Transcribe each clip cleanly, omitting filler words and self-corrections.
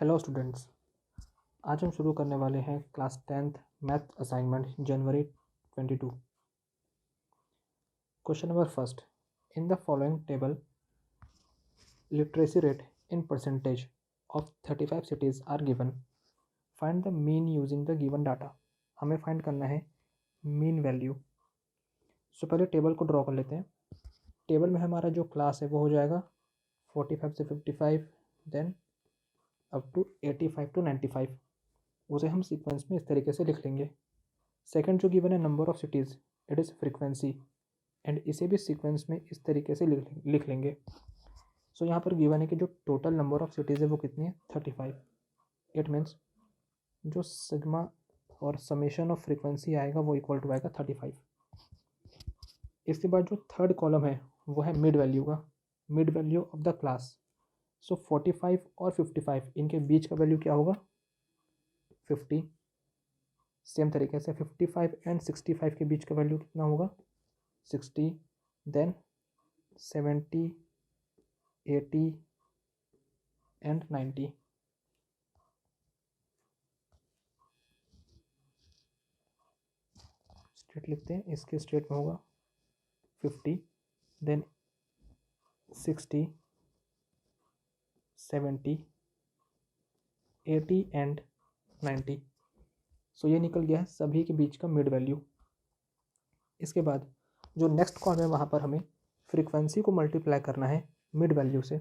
Hello students. आज हम शुरू करने वाले हैं क्लास 10th मैथ असाइनमेंट जनवरी 22। Question number first, in the following table literacy rate in percentage of 35 cities are given, find the mean using the given data. हमें find करना है मीन वैल्यू। सो पहले टेबल को ड्रॉ कर लेते हैं। Table में हमारा जो क्लास है वो हो जाएगा 45 से 55, देन अप टू 85 टू 95। उसे हम सीक्वेंस में इस तरीके से लिख लेंगे। सेकंड जो गिवन है number of cities, it is frequency, and इसे भी सीक्वेंस में इस तरीके से लिख लेंगे। सो यहाँ पर गिवन है कि जो टोटल नंबर ऑफ सिटीज़ है वो कितनी है 35। इट मीन्स जो सिग्मा और समेशन ऑफ फ्रीक्वेंसी आएगा वो इक्वल टू आएगा 35। इसके बाद जो थर्ड कॉलम है वो है मिड वैल्यू का, mid value of the class. So 45 और 55 इनके बीच का वैल्यू क्या होगा 50। सेम तरीके से 55 एंड 65 के बीच का वैल्यू कितना होगा 60, देन 70, 80 एंड 90। स्ट्रेट लिखते हैं, इसके स्ट्रेट में होगा 50, देन 60, 70, 80 एंड 90। सो ये निकल गया है सभी के बीच का मिड वैल्यू। इसके बाद जो नेक्स्ट कॉलम है वहाँ पर हमें फ्रीक्वेंसी को मल्टीप्लाई करना है मिड वैल्यू से।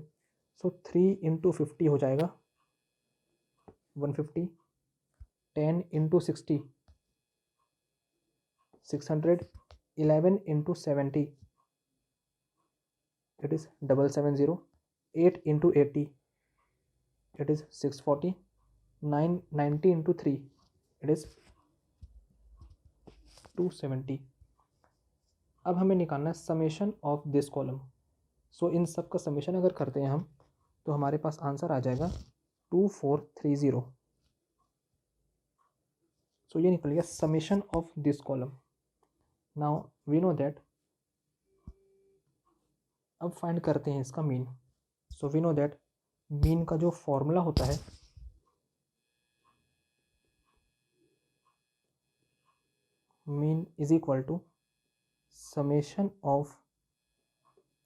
सो 3 इंटू 50 हो जाएगा 150, 10 into 60 600, 11 into 70 it is 770, 8 into 80 it is 640, 90 into 3 it is 270। अब हमें निकालना है समेशन ऑफ दिस कॉलम। सो इन सब का समेशन अगर करते हैं हम तो हमारे पास आंसर आ जाएगा 2430। सो ये निकल गया summation of this column. Now we know that, अब फाइंड करते हैं इसका mean. So we know that mean का जो फॉर्मूला होता है mean is equal to summation of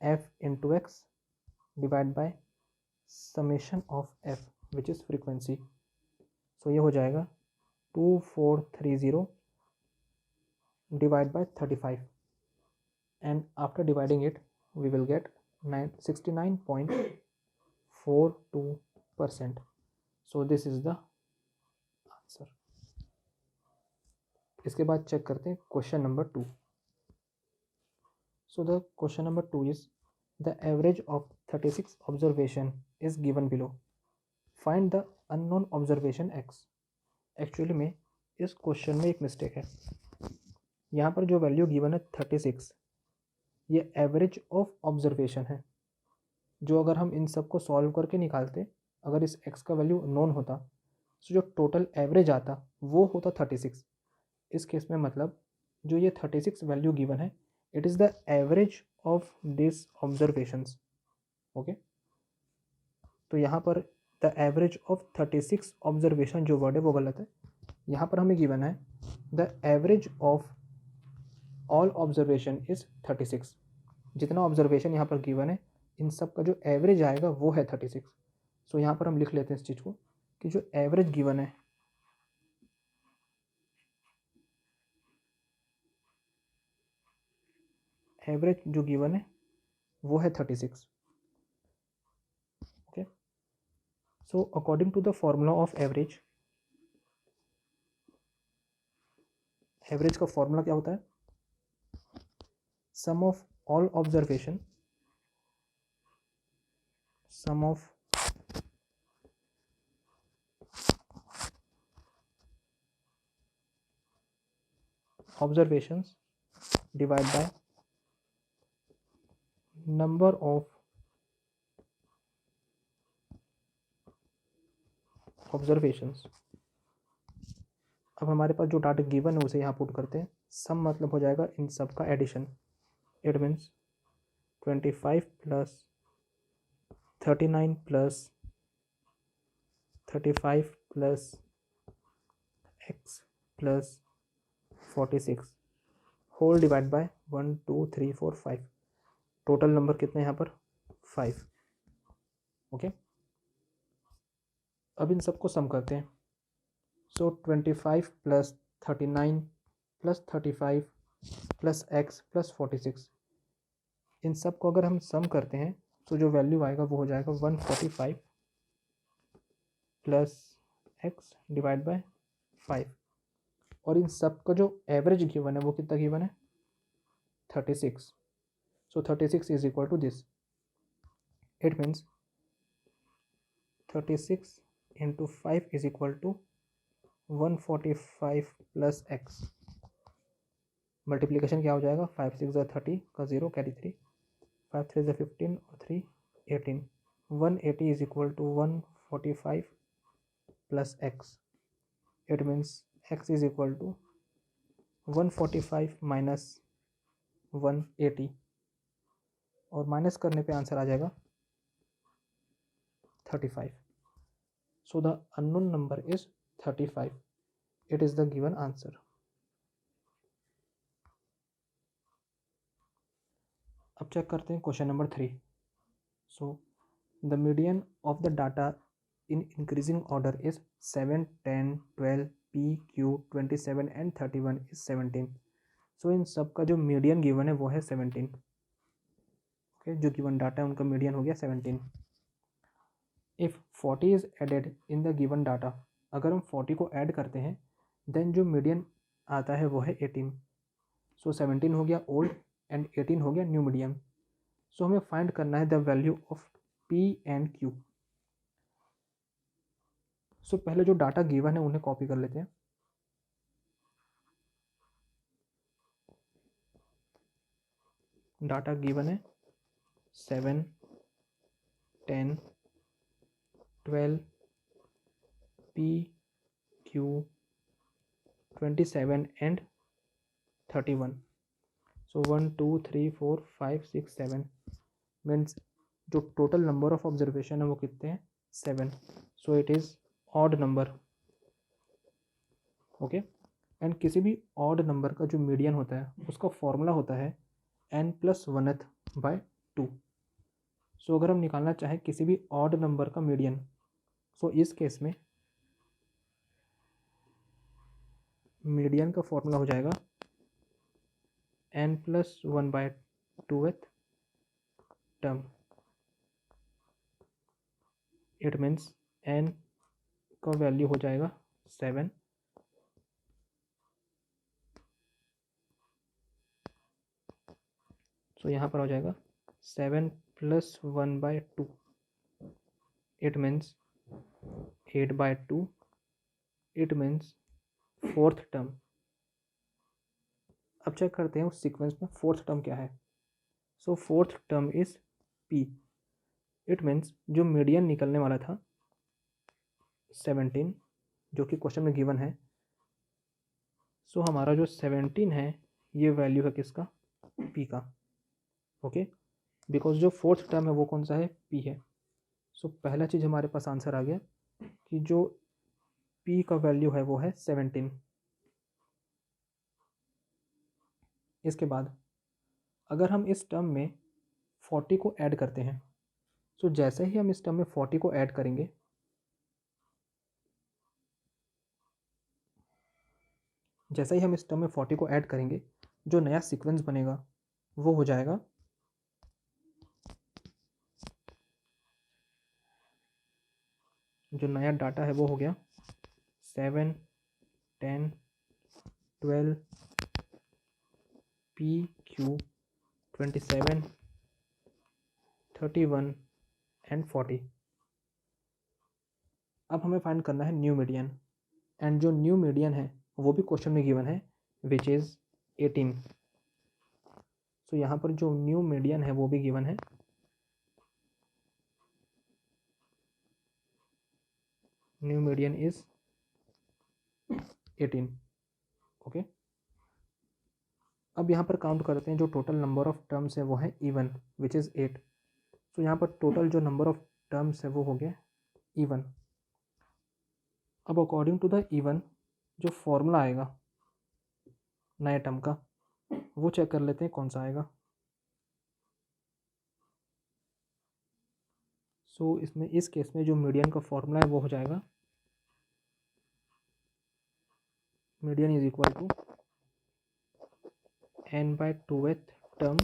f into x divide by summation of f which is frequency. So ये हो जाएगा 2430 divide by 35, and after dividing it we will get 69.42%. so this is the answer. इसके बाद check करते हैं question number 2। so the question number 2 is the average of 36 observation is given below, find the unknown observation x। Actually में इस question में एक mistake है। यहाँ पर जो वैल्यू गिवन है 36, ये एवरेज ऑफ ऑब्जर्वेशन है। जो अगर हम इन सब को सॉल्व करके निकालते, अगर इस x का वैल्यू नोन होता तो जो टोटल एवरेज आता वो होता 36। इस केस में मतलब जो ये 36 वैल्यू गिवन है it is the average of this observations. Okay, तो यहाँ पर द एवरेज ऑफ 36 ऑब्जर्वेशन जो वर्ड है वो गलत है। यहाँ पर हमें गिवन है the average of all observation is 36। जितना ऑब्जर्वेशन यहाँ पर गिवन है इन सब का जो एवरेज आएगा वो है 36। सो यहाँ पर हम लिख लेते हैं इस चीज़ को कि जो एवरेज गिवन है एवरेज जो गिवन है वो है 36। Okay, so according to the formula of average, average का फॉर्मूला क्या होता है sum of all observation, sum of observations divided by number of observations। अब हमारे पास जो डाटा गिवन है उसे यहाँ पुट करते हैं। सम मतलब हो जाएगा इन सब का addition. It means 25 plus 39 plus 35 plus x plus 46 whole divide by 1 2 3 4 5। Total number कितने यहाँ पर 5। ओके, अब इन सबको सम करते हैं। सो 25 plus 39 plus 35 plus x plus 46, इन सब को अगर हम सम करते हैं तो जो वैल्यू आएगा वो हो जाएगा 145 प्लस x डिवाइड बाय 5। और इन सब का जो एवरेज गिवन है वो कितना गिवन है 36। So 36 is equal to this. It means 36 into 5 is equal to 145 plus x। Multiplication क्या हो जाएगा 5 6 30 का 0 कैरी 3, 5 3 15 और 3 18। 180 is equal to 145 plus x। It means x is equal to 145 minus 180, और माइनस करने पे आंसर आ जाएगा 35। So the unknown number is 35। It is the given answer. अब चेक करते हैं question number 3। So the median of the data in increasing order is 7 10 12 p q 27 and 31 is 17। So इन सब का जो मीडियन गिवन है वो है 17। ओके, जो गिवन डाटा है उनका मीडियन हो गया 17। If 40 is added in the given data, अगर हम 40 को ऐड करते हैं देन जो मीडियन आता है वो है 18। सो 17 हो गया ओल्ड एंड 18 हो गया न्यू मीडियन। सो हमें फाइंड करना है the value of p and q। सो पहले जो डाटा गिवन है उन्हें कॉपी कर लेते हैं। डाटा गिवन है 7 10 12 p q 27 and 31। So 1 2 3 4 5 6 7 means जो टोटल नंबर ऑफ ऑब्जर्वेशन है वो कितने हैं 7। So it is odd number. Okay, and किसी भी ऑड नंबर का जो मीडियन होता है उसका फॉर्मूला होता है n प्लस 1th बाय 2। सो अगर हम निकालना चाहें किसी भी ऑड नंबर का मीडियन, सो इस केस में मीडियन का फॉर्मूला हो जाएगा n plus 1 by 2th term. It means n का वैल्यू हो जाएगा 7। सो यहाँ पर हो जाएगा 7 plus 1 by 2। It means 8 by 2। It means 4th term. अब चेक करते हैं उस सीक्वेंस में 4th टर्म क्या है। So 4th term is p। It means जो मीडियन निकलने वाला था 17 जो कि क्वेश्चन में गिवन है, सो हमारा जो 17 है ये वैल्यू है किसका p का। ओके, बिकॉज जो 4th टर्म है वो कौन सा है p है। सो पहला चीज़ हमारे पास आंसर आ गया कि जो p का वैल्यू है वो है 17। इसके बाद अगर हम इस टर्म में 40 को ऐड करते हैं, सो जैसे ही हम इस टर्म में 40 को ऐड करेंगे, जैसे ही हम इस टर्म में 40 को ऐड करेंगे जो नया सीक्वेंस बनेगा वो हो जाएगा जो नया डाटा है वो हो गया 7 10 12 p q 27 31 एंड 40। अब हमें फाइंड करना है न्यू मीडियन, एंड जो न्यू मीडियन है वो भी क्वेश्चन में गिवन है विच इज़ 18। सो यहाँ पर जो न्यू मीडियन है वो भी गिवन है। New median is 18। ओके, अब यहाँ पर काउंट करते हैं जो टोटल नंबर ऑफ टर्म्स है वो है इवन विच इज़ 8। सो यहाँ पर टोटल जो नंबर ऑफ टर्म्स है वो हो गया इवन। अब अकॉर्डिंग टू द इवन जो फॉर्मूला आएगा नए टर्म का वो चेक कर लेते हैं कौन सा आएगा। सो इसमें इस केस में जो मीडियन का फॉर्मूला है वो हो जाएगा median is equal to n/2th term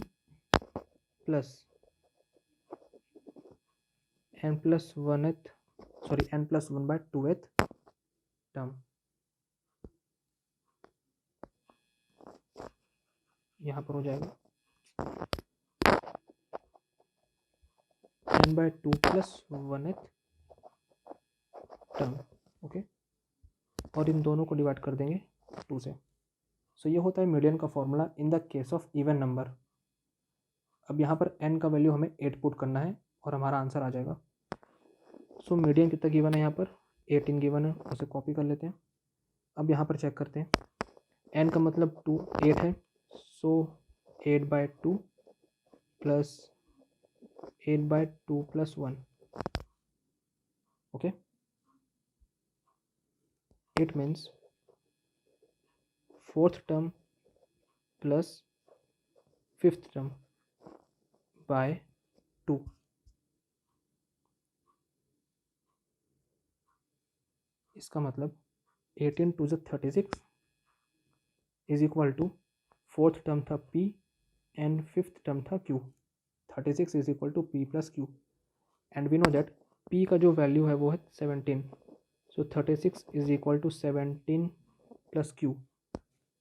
plus n+1/2th term. यहाँ पर हो जाएगा n/2 + 1th टर्म। ओके, और इन दोनों को डिवाइड कर देंगे 2 से। सो ये होता है मीडियन का formula in the case of even number. अब यहाँ पर n का वैल्यू हमें 8 पुट करना है और हमारा आंसर आ जाएगा। सो मीडियन कितना गिवन है, यहाँ पर 18 गिवन है, उसे कॉपी कर लेते हैं। अब यहाँ पर चेक करते हैं, n का मतलब 8 है, so 8/2 plus 8/2 + 1। Okay, it means 4th term plus 5th term by 2। इसका मतलब 18 × 2 = 36 is equal to 4th term था p एंड 5th टर्म था q। 36 is equal to p + q and we know that p का जो वैल्यू है वो है 17। So 36 is equal to 17 + q।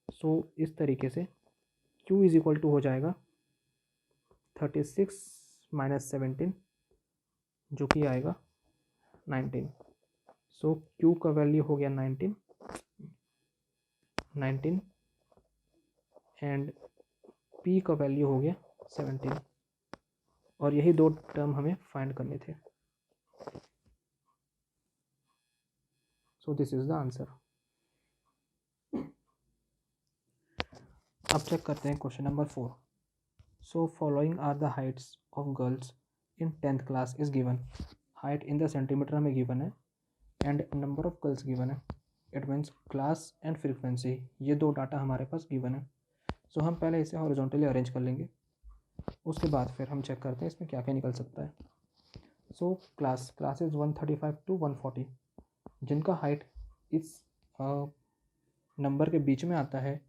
सो इस तरीके से q इज इक्वल टू हो जाएगा 36 - 17 जो कि आएगा 19। सो q का वैल्यू हो गया 19 एंड p का वैल्यू हो गया 17 और यही दो टर्म हमें फाइंड करने थे। So this is the answer. अब चेक करते हैं question number 4। So following are the heights of girls in 10th class is given. Height in the centimetre में गिवन है and number of girls given है। It means class and frequency, ये दो data हमारे पास given है। सो हम पहले इसे हॉरिजॉन्टली अरेंज कर लेंगे, उसके बाद फिर हम चेक करते हैं इसमें क्या क्या निकल सकता है। सो क्लास इज 135 to 140, जिनका हाइट इस नंबर के बीच में आता है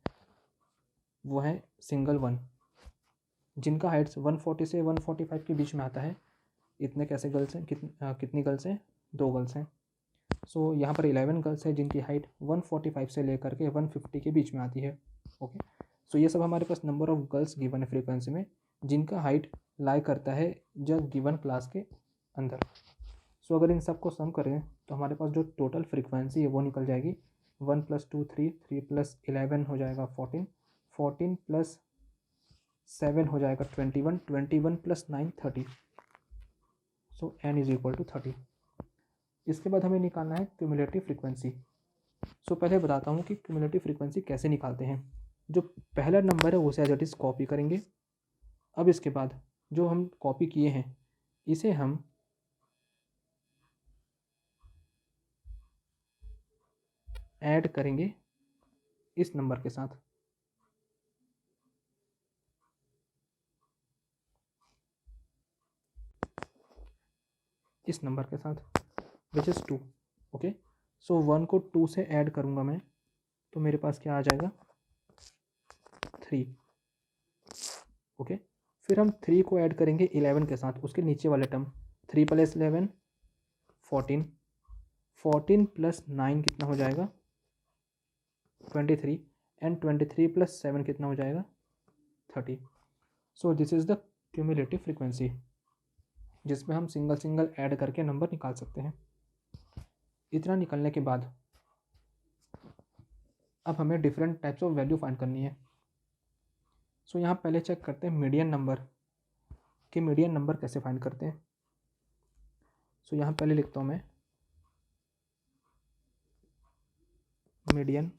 वो है सिंगल 1। जिनका हाइट्स 140 से 145 के बीच में आता है, इतने कैसे गर्ल्स हैं, कितनी गर्ल्स हैं, 2 गर्ल्स हैं। सो यहाँ पर 11 गर्ल्स है जिनकी हाइट 145 से लेकर के 150 के बीच में आती है। ओके, सो ये सब हमारे पास नंबर ऑफ गर्ल्स गिवन है फ्रीक्वेंसी में जिनका हाइट लाई करता है जब गिवन क्लास के अंदर। सो अगर इन सबको सम करें तो हमारे पास जो टोटल फ्रीक्वेंसी है वो निकल जाएगी 1 + 2 3, 3 + 11 हो जाएगा 14, 14 + 7 हो जाएगा 21, 21 + 9 30। So n is equal to 30। इसके बाद हमें निकालना है क्यूमुलेटिव फ्रीक्वेंसी। सो पहले बताता हूँ कि क्यूमुलेटिव फ्रीक्वेंसी कैसे निकालते हैं। जो पहला नंबर है उसे एज इट इज़ कॉपी करेंगे। अब इसके बाद जो हम कॉपी किए हैं इसे हम ऐड करेंगे इस नंबर के साथ। इस नंबर के साथ विच इज़ 2। ओके, सो 1 को 2 से ऐड करूँगा मैं तो मेरे पास क्या आ जाएगा 3। ओके, फिर हम 3 को ऐड करेंगे 11 के साथ, उसके नीचे वाले टर्म 3 + 11 14, 14 + 9 कितना हो जाएगा 23 एंड 23 + 7 कितना हो जाएगा 30। So this is the cumulative frequency जिसमें हम सिंगल ऐड करके नंबर निकाल सकते हैं। इतना निकलने के बाद अब हमें different types of value find करनी है। सो यहाँ पहले चेक करते हैं मीडियन नंबर कि मीडियन नंबर कैसे फाइंड करते हैं। सो यहाँ पहले लिखता हूँ मैं मीडियन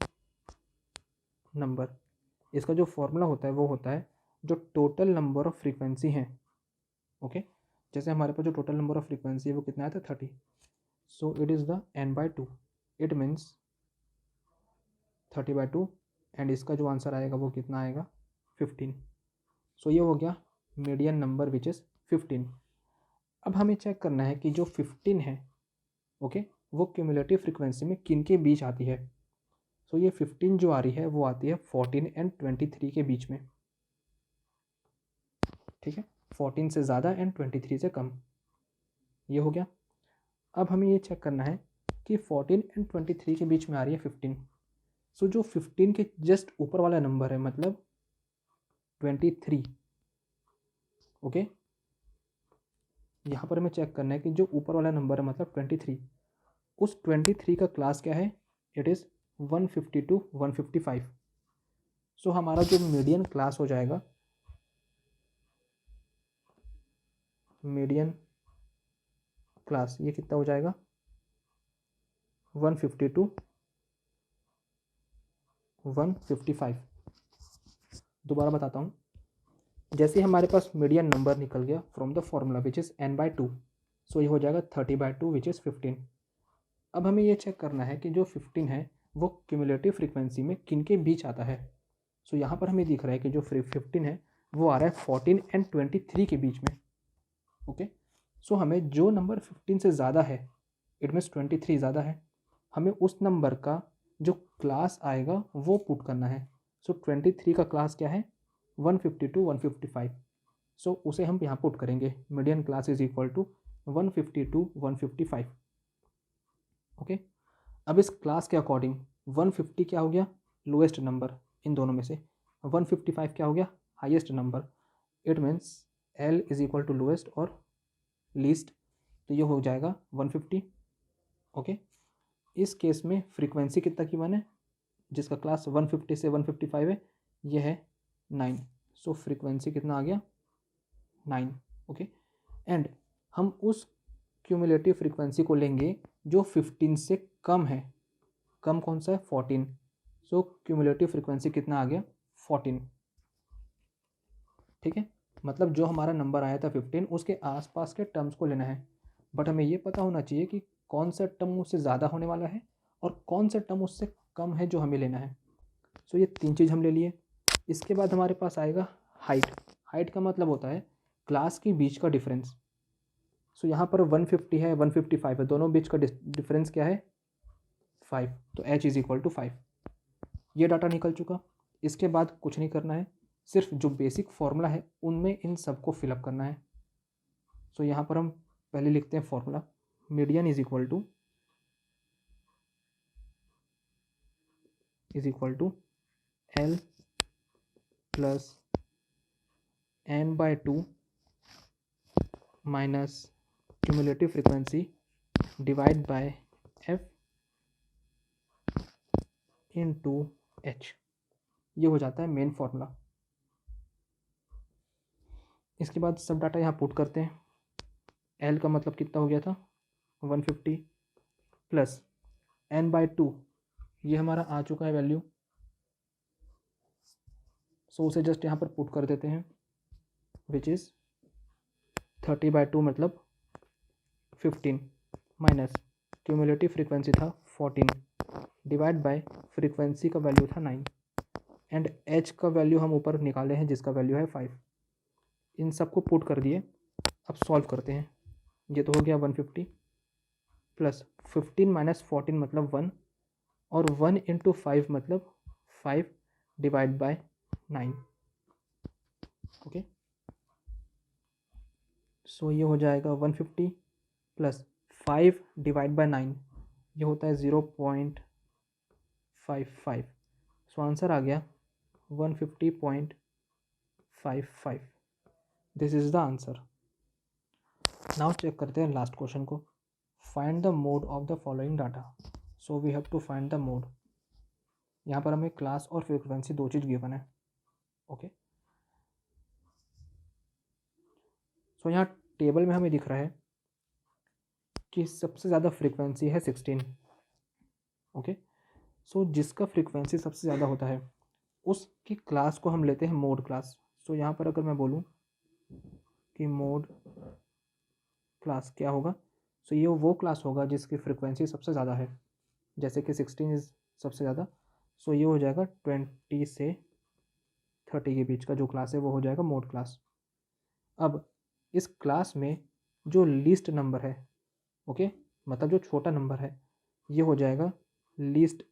नंबर। इसका जो फॉर्मूला होता है वो होता है जो टोटल नंबर ऑफ फ्रीक्वेंसी हैं। ओके, जैसे हमारे पास जो टोटल नंबर ऑफ फ्रीक्वेंसी है वो कितना आया था 30। So it is the n/2। It means 30/2 and इसका जो आंसर आएगा वो कितना आएगा 15। सो ये हो गया मीडियन नंबर विच इज़ 15। अब हमें चेक करना है कि जो 15 है ओके वो क्यूमुलेटिव फ्रीक्वेंसी में किन के बीच आती है। सो ये 15 जो आ रही है वो आती है 14 एंड 23 के बीच में, ठीक है, 14 से ज़्यादा एंड 23 से कम, ये हो गया। अब हमें ये चेक करना है कि 14 एंड 23 के बीच में आ रही है 15। सो जो 15 के जस्ट ऊपर वाला नंबर है मतलब 23, ओके, यहाँ पर हमें चेक करना है कि जो ऊपर वाला नंबर है मतलब 23, उस 23 का क्लास क्या है, इट इज़ 150 to 155। सो हमारा जो मीडियन क्लास हो जाएगा, मीडियन क्लास ये कितना हो जाएगा 150 to 155। दोबारा बताता हूँ, जैसे हमारे पास मीडियन नंबर निकल गया from the formula which is n/2, सो ये हो जाएगा 30/2 विच इज़ 15। अब हमें ये चेक करना है कि जो 15 है वो क्यूमुलेटिव फ्रीक्वेंसी में किन के बीच आता है। सो यहाँ पर हमें दिख रहा है कि जो 15 है वो आ रहा है 14 एंड 23 के बीच में, ओके। सो हमें जो नंबर 15 से ज़्यादा है, इट मीन्स 23 ज़्यादा है, हमें उस नंबर का जो क्लास आएगा वो पुट करना है। सो 23 का क्लास क्या है 150 to 155। सो उसे हम यहाँ पुट करेंगे, median class is equal to 150 to 155, okay. अब इस क्लास के अकॉर्डिंग 150 क्या हो गया लोएस्ट नंबर इन दोनों में से, 155 क्या हो गया highest number. It means L is equal to lowest और लीस्ट, तो ये हो जाएगा 150, ओके। इस केस में फ्रीक्वेंसी कितना की वन है, जिसका क्लास 150 से 155 है, ये है 9। सो फ्रीक्वेंसी कितना आ गया 9, ओके। एंड हम उस क्यूमुलेटिव फ्रीक्वेंसी को लेंगे जो 15 से कम है, कम कौन सा है 14। सो क्यूमुलेटिव फ्रीक्वेंसी कितना आ गया 14, ठीक है। मतलब जो हमारा नंबर आया था 15 उसके आसपास के टर्म्स को लेना है, बट हमें ये पता होना चाहिए कि कौन सा टर्म उससे ज़्यादा होने वाला है और कौन सा टर्म उससे कम है जो हमें लेना है। सो ये 3 चीज़ हम ले लिए। इसके बाद हमारे पास आएगा हाइट। हाइट का मतलब होता है क्लास के बीच का डिफरेंस। सो यहाँ पर 150 है 155 है, दोनों बीच का डिफरेंस क्या है 5, तो h इज़ इक्वल टू 5। ये डाटा निकल चुका। इसके बाद कुछ नहीं करना है, सिर्फ जो बेसिक फार्मूला है उनमें इन सबको फिलअप करना है। सो यहाँ पर हम पहले लिखते हैं formula, median is equal to L plus n/2 minus cumulative frequency divide by f into h। ये हो जाता है मेन फार्मूला। इसके बाद सब डाटा यहाँ पुट करते हैं। L का मतलब कितना हो गया था 150 प्लस n/2, ये हमारा आ चुका है वैल्यू, सो उसे जस्ट यहाँ पर पुट कर देते हैं विच इज़ 30/2 मतलब 15 माइनस क्यूमुलेटिव फ्रीक्वेंसी था 14 डिवाइड बाय फ्रीक्वेंसी का वैल्यू था 9 एंड h का वैल्यू हम ऊपर निकाले हैं जिसका वैल्यू है 5। इन सबको पुट कर दिए। अब सॉल्व करते हैं। ये तो हो गया 150 प्लस 15 माइनस 14 मतलब 1 और 1 इंटू 5 मतलब 5 डिवाइड बाय 9, ओके। सो ये हो जाएगा 150 प्लस 5 डिवाइड बाय 9, ये होता है 0.55। सो आंसर आ गया 150.55। This is the answer. Now check करते हैं लास्ट क्वेश्चन को, find the mode of the following data. So we have to find the mode. यहाँ पर हमें क्लास और फ्रीक्वेंसी दो चीज़ गिवन है, ओके। सो यहाँ टेबल में हमें दिख रहा है कि सबसे ज़्यादा फ्रीक्वेंसी है 16, ओके। सो जिसका फ्रीक्वेंसी सबसे ज़्यादा होता है उसकी क्लास को हम लेते हैं मोड क्लास। सो यहाँ पर अगर मैं बोलूँ कि मोड क्लास क्या होगा, सो ये वो क्लास होगा जिसकी फ्रीक्वेंसी सबसे ज़्यादा है, जैसे कि 16 इज सबसे ज़्यादा, सो ये हो जाएगा 20 से 30 के बीच का जो क्लास है वो हो जाएगा मोड क्लास। अब इस क्लास में जो लीस्ट नंबर है, ओके, मतलब जो छोटा नंबर है, ये हो जाएगा least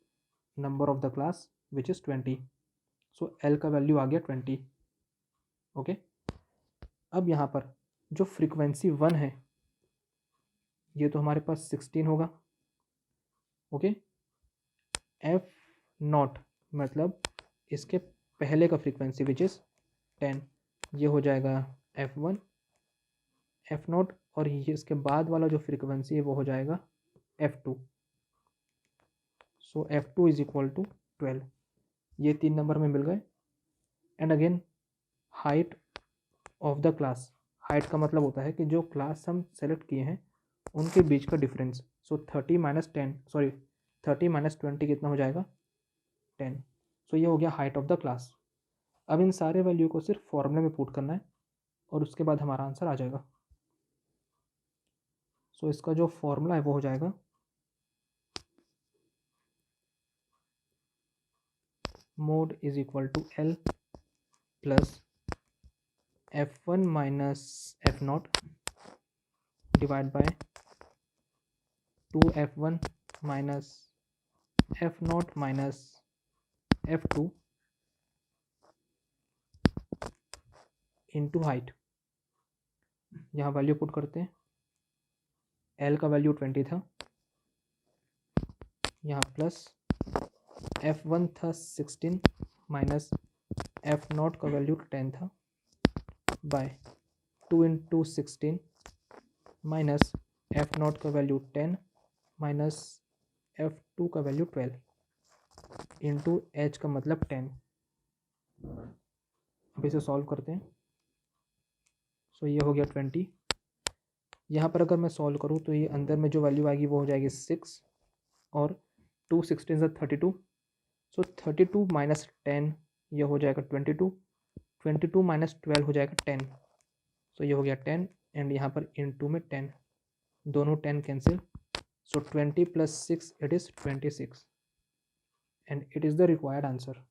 number of the class which is 20। So L का वैल्यू आ गया 20, ओके। अब यहाँ पर जो फ्रीक्वेंसी 1 है ये तो हमारे पास 16 होगा, ओके। एफ नॉट मतलब इसके पहले का फ्रीक्वेंसी विच इज़ 10, ये हो जाएगा F1 एफ नॉट, और ये इसके बाद वाला जो फ्रीक्वेंसी है वो हो जाएगा F2। So F2 is equal to 12। ये 3 नंबर में मिल गए। And again height of the class, height का मतलब होता है कि जो क्लास हम सेलेक्ट किए हैं उनके बीच का डिफरेंस। सो 30 माइनस 10, सॉरी 30 माइनस 20 कितना हो जाएगा 10। सो ये हो गया हाइट ऑफ द क्लास। अब इन सारे वैल्यू को सिर्फ फॉर्मूले में पुट करना है और उसके बाद हमारा आंसर आ जाएगा। सो इसका जो फॉर्मूला है वो हो जाएगा mode is equal to L plus F1 minus f naught divide by 2F1 minus f naught minus F2 into height. यहाँ वैल्यू पुट करते हैं, एल का वैल्यू 20 था, यहाँ प्लस F1 था 16 माइनस एफ नॉट का वैल्यू 10 था, by 2 into 16 minus f naught का वैल्यू 10 माइनस F2 का वैल्यू 12 इंटू एच का मतलब 10। अब इसे सॉल्व करते हैं। सो ये हो गया 20। यहाँ पर अगर मैं सॉल्व करूँ तो ये अंदर में जो वैल्यू आएगी वो हो जाएगी 6 और 2 16 32। सो 32 माइनस 10 ये हो जाएगा 22, 22 माइनस 12 हो जाएगा 10। सो ये हो गया 10 एंड यहाँ पर इंटू में 10, दोनों 10 cancel. So 20 plus 6 it is 26 and it is the required answer.